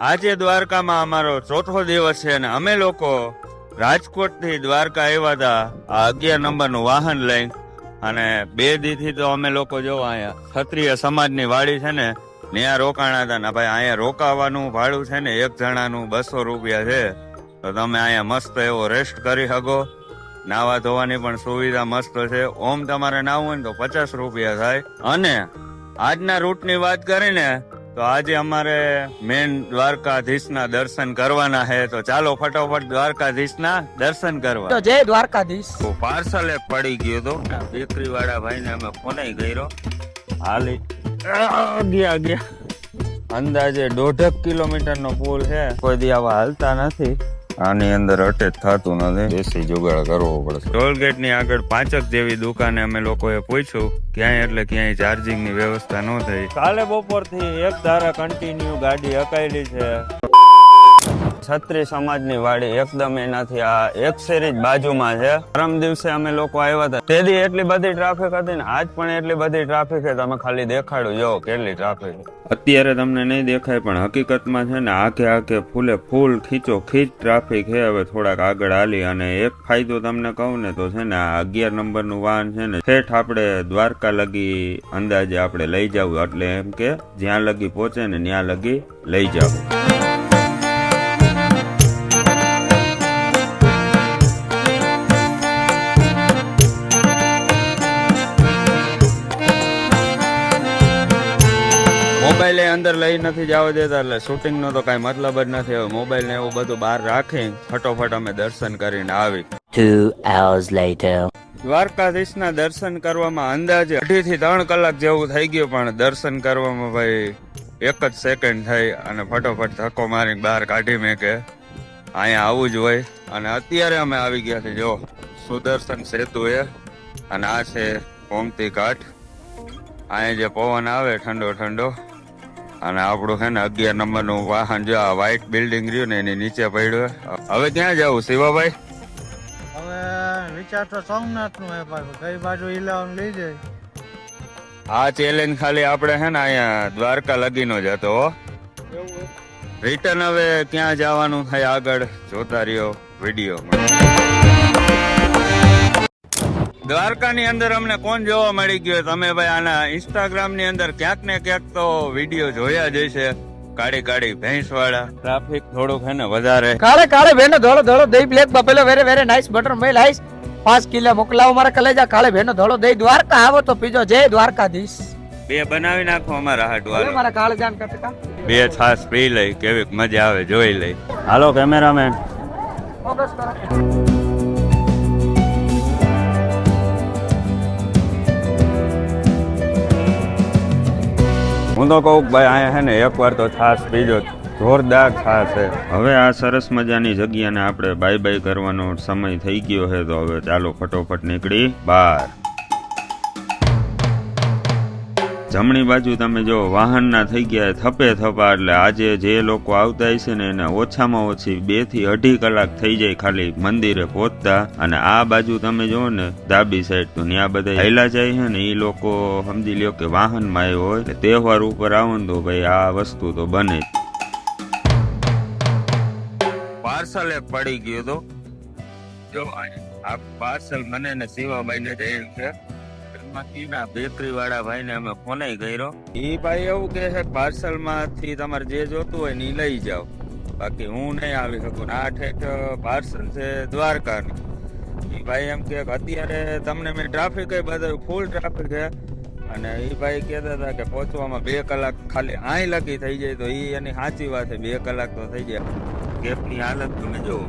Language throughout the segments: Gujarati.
આજે દ્વારકામાં અમારો ચોથો દિવસ છે અને અમે લોકો રાજકોટ થી દ્વારકા આવ્યા હતા આ 11 નંબરનું વાહન લઈને અને 2 દીથી તો અમે લોકો જો અહીંયા ક્ષત્રિય સમાજની વાડી છે ને ત્યાં રોકાણા હતા ને ભાઈ અહીંયા રોકાવાનું ભાડું છે ને એક જણાનું 200 રૂપિયા છે. તો તમે અહીંયા મસ્ત એવો રેસ્ટ કરી શકો. નાવા ધોવાની પણ સુવિધા મસ્ત છે. ઓમ તમારે નાવું હોય ને તો 50 રૂપિયા થાય. અને આજના રૂટની વાત કરીને તો આજે અમારે મેન દ્વારકાધીશના દર્શન કરવાના છે. તો ચાલો ફટાફટ દ્વારકાધીશના દર્શન કરવા. તો જય દ્વારકાધીશ. તો પાર્સલ એક પડી ગયો તો બેકરી વાળા ભાઈને અમે ફોન કર્યો. હાલી ગયા અંદાજે 1.5 કિલોમીટરનો પુલ છે. કોઈ દી આવા હાલતા નથી. આની અંદર અટેચ થતું નથી. દેશી જુગાડ કરવો પડશે. ટોલગેટ ની આગળ 5 જેવી દુકાને અમે લોકોએ પૂછ્યું ક્યાંય એટલે ક્યાંય ચાર્જિંગ ની વ્યવસ્થા ન થઈ. કાલે બપોર થી એક ધારા કન્ટિન્યુ ગાડી અકાયેલી છે. ક્ષત્રિય સમાજની વાડી એકદમ એનાથી આ એક શેરી બાજુમાં છે. પરમ દિવસે અમે લોકો આવ્યા હતા તેથી એટલી બધી ટ્રાફિક હતી ને આજ પણ એટલી બધી ટ્રાફિક છે. તમે ખાલી દેખાડો જો કેટલી ટ્રાફિક. અત્યારે તમને નહીં દેખાય પણ હકીકતમાં છે ને આખે ફૂલે ફૂલ ખીચો ખીચ ટ્રાફિક છે. હવે થોડાક આગળ હાલી અને એક ફાયદો તમને કહું ને તો છે ને આ 11 નંબરનું વાહન છે ને ઠેઠ આપણે દ્વારકા લગી અંદાજે આપણે લઈ જવું. એટલે એમ કે જ્યાં લગી પહોંચે ને ત્યાં લગી લઈ જવું. મોબાઈલ અંદર લઈ નથી જવા દેતા એટલે શૂટિંગ નો તો કઈ મતલબ જ નથી. હવે મોબાઈલ ને એવું બધું બહાર રાખી ફટોફટ અમે દર્શન કરીને આવી. 2 hours later. દ્વારકાધીશના દર્શન કરવામાં અંદાજે 2.5 થી 3 કલાક જેવું થઈ ગયું પણ દર્શન કરવામાં ભાઈ 1 જ સેકન્ડ થઈ અને ફટોફટ ધક્કો મારીને બહાર કાઢી મેં કે અહીંયા આવું જ હોય. અને અત્યારે અમે આવી ગયા છે જો સુદર્શન સેતુ એ અને આ છે ગોમતી ઘાટ. અહીંયા જે પવન આવે ઠંડો ઠંડો અને આપણું છે ને 11 નંબરનું વાહન જો આ વ્હાઈટ બિલ્ડિંગ રહ્યું ને એની નીચે પડ્યું. હવે ક્યાં જવું શિવાભાઈ? હવે વિચાર તો સોમનાથ નું હે પાછું કઈ બાજુ હિલાવાનું લઈ જાય. આ ચેલેન્જ ખાલી આપણે છે ને અહીંયા દ્વારકા લગીનો જ હતો. રિટર્ન હવે ક્યાં જવાનું થાય આગળ જોતા રહ્યો વિડીયો. દ્વારકાની અંદર અમને કોણ જોવા મળી ગયો? તમે ભાઈ આના ઇન્સ્ટાગ્રામ ની અંદર ક્યાંક ને ક્યાંક તો વિડીયો જોયા જ હશે. કાળી કાળી ભેંસ વાળા ટ્રાફિક થોડુંક છે ને વધારે. કાળે ભેનો ધોળો ધોળો દહીં બ્લેક બફેલો વેરે વેરે નાઈસ બટર મિલ આઈસ 5 કિલો મોકલાવો મારા કલેજા. કાળે ભેનો ધોળો દહીં દ્વારકા આવો તો પીજો. જય દ્વારકાધીશ. 2 બનાવી નાખો અમારા હાટવાળો. મારા કાળજાન કરતા 2 છાસ પી લઈ કેવી મજા આવે જોઈ લઈ. હાલો કેમેરામેન. ફોકસ કરો. હું તો કહું ભાઈ અહીંયા છે ને એકવાર તો છાસ પીજો. જોરદાર છાસ છે. હવે આ સરસ મજાની જગ્યાને આપણે બાય બાય કરવાનો સમય થઈ ગયો છે. તો હવે ચાલો ફટોફટ નીકળી બહાર. જમણી બાજુ તમે જો વાહનના થઈ ગયા થપે થપા. એટલે આજે જે લોકો આવતા હશે ને એને ઓછામાં ઓછી 2 થી 2.5 કલાક થઈ જાય ખાલી મંદિરે પહોંચતા. અને આ બાજુ તમે જો ને ડાબી સાઈડ તો ત્યાં બધા હેલા જાય છે ને એ લોકો સમજી લ્યો કે વાહનમાં આવ્યો હોય. તહેવાર ઉપર આવો ને તો ભાઈ આ વસ્તુ તો બને. પાર્સલ એક પડી ગયું તો જો આ પાર્સલ મને ને શિવાભાઈ ને જઈ છે. બેકરી વાળા ભાઈ ને અમે ફોન કર્યો. એ ભાઈ એવું કે છે પાર્સલ માંથી તમારે જે જોતું હોય ને લઈ જાઓ. બાકી હું નહીં આવી શકું. આ ઠેઠ પાર્સલ છે દ્વારકાનું. એ ભાઈ એમ કે અત્યારે તમને મેં ટ્રાફિક બધું ફૂલ ટ્રાફિક છે અને એ ભાઈ કહેતા હતા કે પહોંચવામાં 2 કલાક ખાલી અહીં લગી થઈ જાય. તો એ એની સાચી વાત છે 2 કલાક તો થઈ જાય. કેપની હાલત તમે જોવો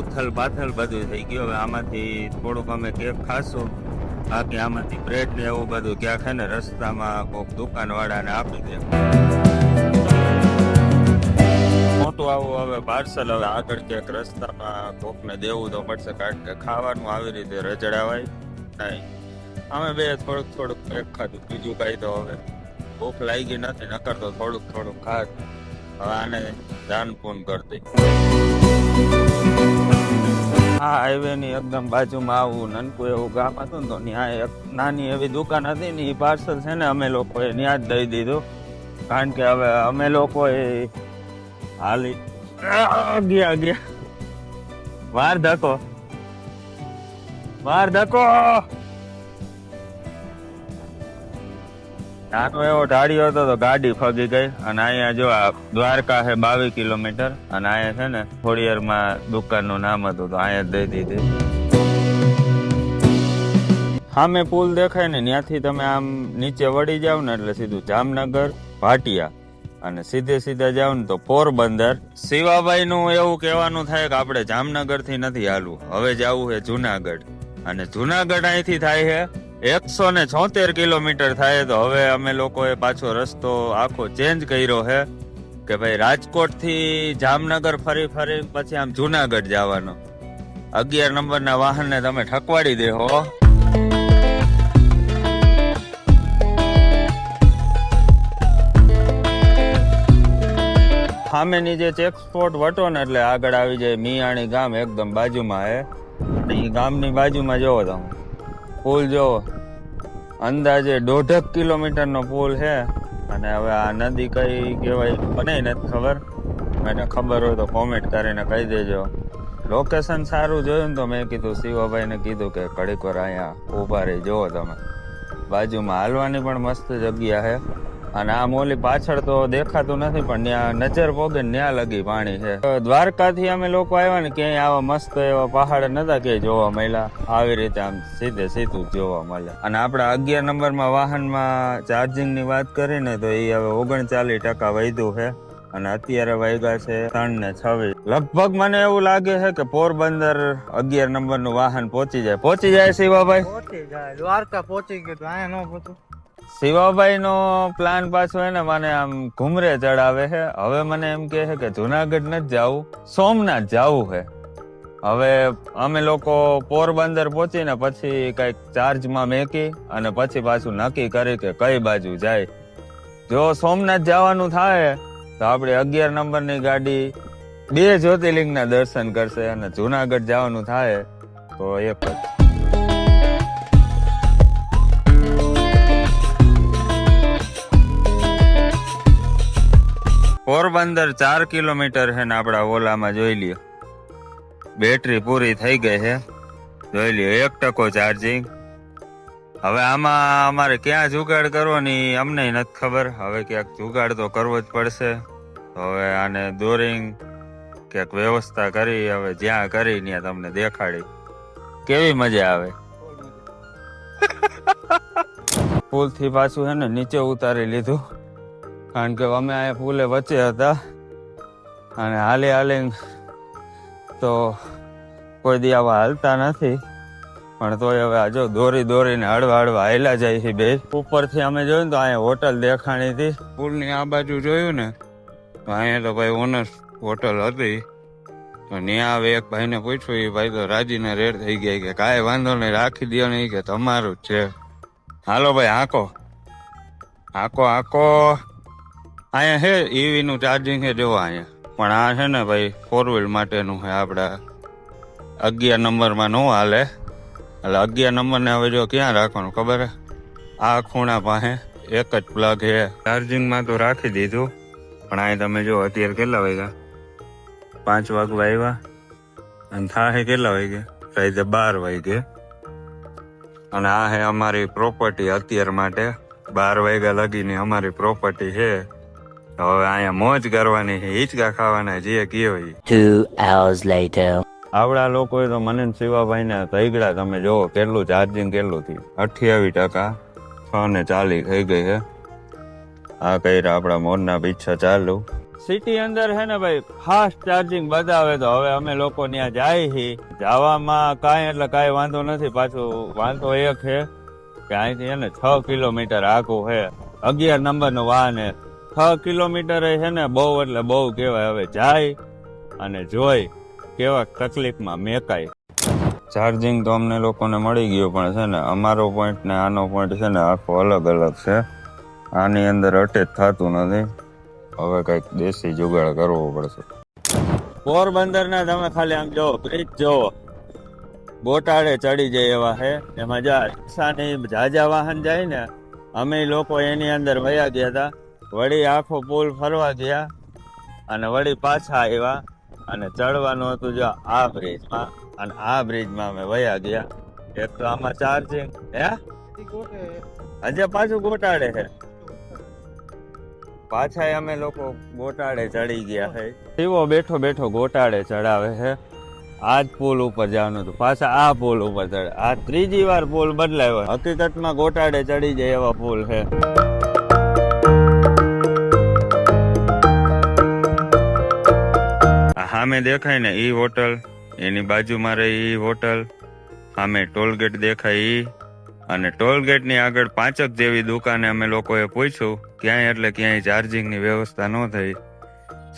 ઉથલ પાથલ બધું થઈ ગયું. હવે આમાંથી થોડુંક અમે કેક ખાશું. બાકી આમાંથી બ્રેડ ને એવું બધું ક્યાંક છે ને રસ્તામાં કોઈક દુકાન વાળાને આપી દે. મોટું આવું હવે પાર્સલ હવે આગળ ક્યાંક રસ્તામાં કોકને દેવું તો પડશે. કારણ કે ખાવાનું આવી રીતે રજડાવાય નહીં. અમે 2 થોડુંક કેક ખાધું. બીજું કઈ તો હવે ભૂખ લાગી નથી. નકર તો થોડુંક ખાત. હવે આને દાન પૂન કરી દઈ. આ હાઈવે ની એકદમ બાજુમાં આવું નનકું એવું ગામ હતું ને તો ત્યાં એક નાની એવી દુકાન હતી ને એ પાર્સલ છે ને અમે લોકોએ ત્યાં જ દઈ દીધું. કારણ કે હવે અમે લોકો એ હાલી ગયા વાર ધક્કો નાનો એવો ઢાળ્યો હતો તો ગાડી ફગી ગઈ. અને અહીંયા જો આ દ્વારકા છે 22 કિલોમીટર, અને અહીંયા છે ને થોડી વારમાં દુકાનનું નામ હતું તો અહીંયા જ દઈ દીધી. સામે પુલ દેખાય ને ત્યાંથી તમે આમ નીચે વળી જાવ ને એટલે સીધું જામનગર ભાટિયા, અને સીધે જાવ ને તો પોરબંદર. શિવાભાઈ નું એવું કહેવાનું થાય કે આપણે જામનગર થી નથી હાલવું, હવે જવું છે જુનાગઢ. અને જુનાગઢ અહીંથી થાય છે 176 કિલોમીટર થાય. તો હવે અમે લોકોએ પાછો રસ્તો આખો ચેન્જ કર્યો છે કે ભાઈ રાજકોટ થી જામનગર ફરી પછી આમ જુનાગઢ જવાનો. 11 નંબરના વાહનને તમે ઠકવાડી દેહો. સામેની જે ચેક સ્પોટ વટો ને એટલે આગળ આવી જાય મિયાણી ગામ, એકદમ બાજુમાં હે. એ ગામની બાજુમાં જોવો તમે પુલ જોવો, અંદાજે 1.5 કિલોમીટરનો પુલ છે. અને હવે આ નદી કઈ કહેવાય મને નથી ખબર, મને ખબર હોય તો કોમેન્ટ કરીને કહી દેજો. લોકેશન સારું જોયું ને તો મેં કીધું શિવાભાઈને કીધું કે ઘડીક વાર અહીંયા ઊભા રહી જોવો તમે, બાજુમાં હાલવાની પણ મસ્ત જગ્યા છે. અને આ મોલી પાછળ તો દેખાતું નથી પણ ત્યાં નજર પોગે ત્યાં લગી પાણી છે. દ્વારકાથી અમે લોકો આવ્યા ને ક્યાંય આવા મસ્ત એવા પહાડ નતા ક્યાંય જોવા મળ્યા. આવી રીતે આમ સીધું જોવા મળે. અને આપણા 11 નંબરમાં વાહનમાં ચાર્જિંગ ની વાત કરીને તો એ હવે 39% વધ્યું છે. અને અત્યારે વાગ્યા છે 3:26. લગભગ મને એવું લાગે છે કે પોરબંદર 11 નંબરનું વાહન પહોંચી જાય શિવાભાઈ. પહોંચી જાય દ્વારકા પહોંચી ગયું તો અહીંયા ન પહોંચું. શિવાભાઈ નો પ્લાન પાછો એને મને આમ ઘુમરે ચડાવે છે. હવે મને એમ કે છે કે જુનાગઢ નથી જવું, સોમનાથ જવું છે. હવે અમે લોકો પોરબંદર પહોંચીને પછી કઈક ચાર્જમાં મેકી અને પછી પાછું નક્કી કરી કે કઈ બાજુ જાય. જો સોમનાથ જવાનું થાય તો આપણે 11 નંબરની ગાડી 2 જ્યોતિર્લિંગના દર્શન કરશે, અને જુનાગઢ જવાનું થાય તો એક જ. પોરબંદર 4 કિલોમીટર છે ને આપણા ઓલામાં જોઈ લ્યો બેટરી પૂરી થઈ ગઈ છે. જોઈ લ્યો 1% ચાર્જિંગ. હવે આમાં અમારે ક્યાં જુગાડ કરવો ને અમને નથી ખબર. હવે ક્યાંક જુગાડ તો કરવો જ પડશે. હવે આને દોરિંગ ક્યાંક વ્યવસ્થા કરી, હવે જ્યાં કરી ત્યાં તમને દેખાડી કેવી મજા આવે. પુલ થી પાછું છે ને નીચે ઉતારી લીધું, કારણ કે અમે આ પુલે વચ્ચે હતા અને હાલી તો કોઈ દી આવા હાલતા નથી. પણ તોય હવે આજો દોરીને હળવા હાલ્યા જાય છે બે. ઉપરથી અમે જોયું ને તો અહીંયા હોટલ દેખાણી હતી. પુલની આ બાજુ જોયું ને તો અહીંયા તો ભાઈ ઓનર્સ હોટલ હતી. તો ત્યાં હવે એક ભાઈને પૂછ્યું, એ ભાઈ તો રાજીને રેડ થઈ ગયા કે કાંઈ વાંધો નહીં, રાખી દો નહીં કે તમારું જ છે. હાલો ભાઈ હાંકો. અહીંયા છે ઈવી નું ચાર્જિંગ છે જોવા અહીંયા. પણ આ છે ને ભાઈ 4 વ્હીલ માટેનું છે. આપડા 11 નંબરમાં નો હાલે. એટલે 11 નંબરને હવે જો ક્યાં રાખવાનું ખબર હે? આ ખૂણા પાસે એક જ પ્લગ છે. ચાર્જિંગમાં તો રાખી દીધું, પણ અહીં તમે જો અત્યારે કેટલા વાગ્યા? 5 વાગવા આવ્યા અને થાય કેટલા વાગે? સાઈઝે 12 વાગે. અને આ હે અમારી પ્રોપર્ટી અત્યાર માટે. 12 વાગ્યા લગીની અમારી પ્રોપર્ટી છે. હવે અહીંયા મોજ કરવાની છે, હિંચકા ખાવાના, જે કયો. 2 hours later. આવડા લોકોએ તો મને શિવાભાઈ ને તૈગડા તમે જોવો કેટલું ચાર્જિંગ કેટલું થયું. 28%, 6:40 થઈ ગઈ છે. આ કર્યા આપડા મોરના પીછા ચાલુ. સિટી અંદર છે ને ભાઈ ફાસ્ટ ચાર્જિંગ બતાવે. તો હવે અમે લોકો ત્યાં જાય છીએ. જવામાં કાંઈ એટલે કાંઈ વાંધો નથી. પાછું વાંધો એક છે કે અહીંથી છે ને 6 કિલોમીટર આખું છે. 11 નંબરનું વાહન છે. 6 કિલોમીટર છે ને બહુ એટલે બહુ કહેવાય. હવે જાય અને જોઈ કેવા તકલીફમાં મેકાય. ચાર્જિંગ તો અમને લોકોને મળી ગયું, પણ છે ને અમારો પોઈન્ટ ને આનો પોઈન્ટ છે ને આખો અલગ છે. આની અંદર અટેચ થતું નથી. હવે કઈક દેશી જુગાડ કરવો પડશે. પોરબંદર ના તમે ખાલી આમ જોવો, બ્રિજ જોવો, બોટાડે ચડી જાય એવા છે. એમાં રિક્ષાની જાજા વાહન જાય ને, અમે લોકો એની અંદર વયા ગયા હતા. વળી આખો પુલ ફરવા ગયા અને વળી પાછા આવ્યા અને ચડવાનું હતું જો આ બ્રિજમાં અને આ બ્રિજમાં અમે વયા ગયા. એક તો આમાં ચાર્જિંગ હજે પાછું ગોટાડે છે. પાછા અમે લોકો ગોટાડે ચડી ગયા છે. શિવો બેઠો બેઠો ગોટાડે ચડાવે છે. આ જ પુલ ઉપર જવાનું હતું, પાછા આ પુલ ઉપર ચડે. આ ત્રીજી વાર પુલ બદલાયો. હકીકતમાં ગોટાડે ચડી જાય એવા પુલ છે. સામે દેખાય ને ઈ હોટલ, એની બાજુમાં રહી ઈ હોટલ, સામે ટોલગેટ દેખાય ઈ, અને ટોલગેટ ની આગળ 5 જેવી દુકાને અમે લોકોએ પૂછ્યું ક્યાંય, એટલે ક્યાંય ચાર્જિંગ ની વ્યવસ્થા ન થઈ.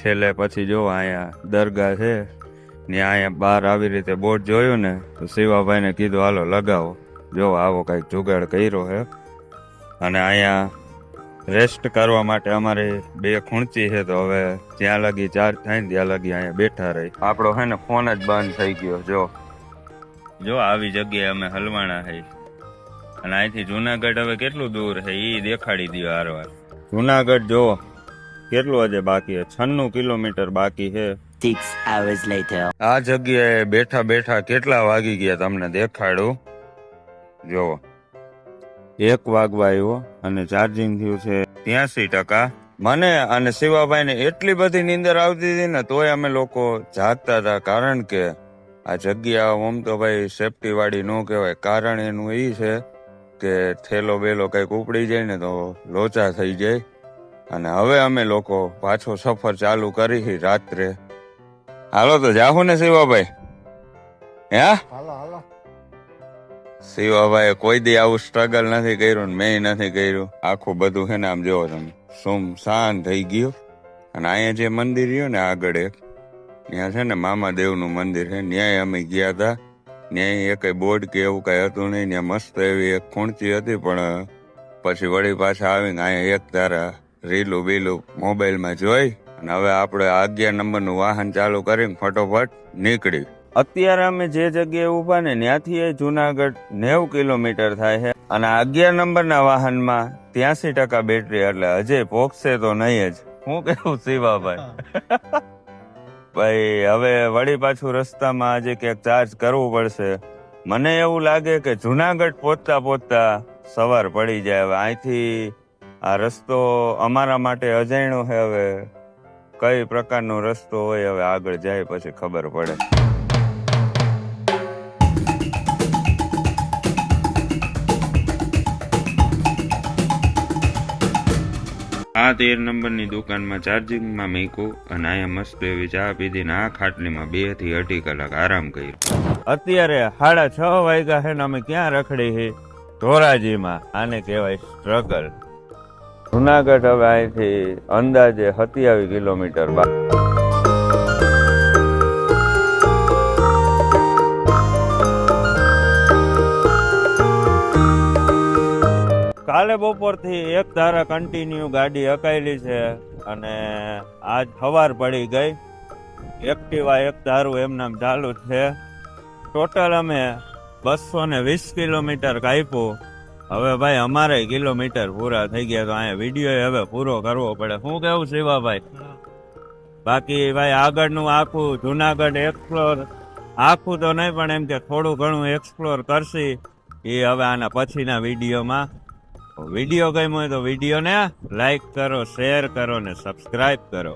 છેલ્લે પછી જો અહીંયા દરગાહ છે ને અહીંયા બહાર આવી રીતે બોર્ડ જોયું ને તો શિવાભાઈ ને કીધું હાલો લગાવો. જો આવો કઈક જુગાડ કર્યો છે. અને અહીંયા રેસ્ટ કરવા માટે અમારે 2 ખૂણચી છે, તો હવે જ્યાં લગી ચાર્જ થાય ને ત્યાં લગી અહીંયા બેઠા રહી. આપણો છે ને ફોન જ બંધ થઈ ગયો. જો આવી જગ્યાએ અમે હલવાણા છે. અને અહીંથી જુનાગઢ હવે કેટલું દૂર છે એ દેખાડી દો હારવાર. જુનાગઢ જો કેટલું હજે બાકી છે, 96 કિલોમીટર બાકી છે. 6 hours later. આ જગ્યાએ બેઠા બેઠા કેટલા વાગી ગયા તમને દેખાડું. જો 1 વાગવા આવ્યો અને ચાર્જિંગ થયું છે 83%. મને અને શિવાભાઈ ને એટલી બધી નીંદર આવતી હતી ને તોય અમે લોકો જાગતા હતા, કારણ કે આ જગ્યા ઓમ તો ભાઈ સેફટી વાળી ન કહેવાય. કારણ એનું એ છે કે થેલો બેલો કઈક ઉપડી જાય ને તો લોચા થઈ જાય. અને હવે અમે લોકો પાછો સફર ચાલુ કરી રાત્રે. હાલો તો જાહુ ને શિવાભાઈ? હે શિવાભાઈ કોઈ દી આવું સ્ટ્રગલ નથી કર્યું ને મેં નથી કર્યું. આખું બધું છે ને આમ જોવો તમે સુમસાન થઈ ગયું. અને અહીંયા જે મંદિર રહ્યું ને આગળ એક, ત્યાં છે ને મામાદેવનું મંદિર છે, ન્યાય અમે ગયા હતા. ન્યાય એક બોર્ડ કે એવું કઈ હતું નહીં. ત્યાં મસ્ત એવી એક ખૂણચી હતી, પણ પછી વળી પાછા આવીને અહીંયા એક તારા રીલું બીલું મોબાઈલમાં જોઈ અને હવે આપણે 11 નંબરનું વાહન ચાલુ કરીને ફટોફટ નીકળી. અત્યારે અમે જે જગ્યાએ ઉભા ને ત્યાંથી જુનાગઢ 90 કિલોમીટર થાય છે. અને 11 નંબરના વાહનમાં 83% બેટરી, એટલે હજે પોગશે તો નહીં જ. હું કેવું શિવાભાઈ? ભાઈ હવે વળી પાછું રસ્તામાં આજે ક્યાંક ચાર્જ કરવું પડશે. મને એવું લાગે કે જુનાગઢ પહોંચતા પહોંચતા સવાર પડી જાય. હવે અહીંથી આ રસ્તો અમારા માટે અજાણ્યો છે. હવે કઈ પ્રકારનો રસ્તો હોય હવે આગળ જાય પછી ખબર પડે. આ 13 નંબરની દુકાનમાં ચાર્જિંગમાં મૂક્યું અને અહીંયા મસ્ત એવી ચા પીધી ને આ ખાટલીમાં 2 થી 2.5 કલાક આરામ કર્યો. અત્યારે 6:30 વાગ્યા છે ને અમે ક્યાં રખડી છે? ધોરાજીમાં. આને કહેવાય સ્ટ્રગલ. જુનાગઢ હવે અહીંથી અંદાજે 27 કિલોમીટર કાલે બપોરથી એક ધારા કન્ટિન્યુ ગાડી હકાયેલી છે અને આજ સવાર પડી ગઈ. એક્ટિવા એક ધારું એમનામ ચાલુ છે. ટોટલ અમે 220 કિલોમીટર કાપ્યું. હવે ભાઈ અમારે કિલોમીટર પૂરા થઈ ગયા, તો અહીંયા વિડીયો હવે પૂરો કરવો પડે. શું કેવું શિવાભાઈ? બાકી ભાઈ આગળનું આખું જુનાગઢ એક્સપ્લોર, આખું તો નહીં પણ એમ કે થોડું ઘણું એક્સપ્લોર કરશી એ હવે આના પછીના વિડીયોમાં. વિડીયો ગમ્યો હોય તો વિડીયોને લાઈક કરો, શેર કરો ને સબસ્ક્રાઈબ કરો.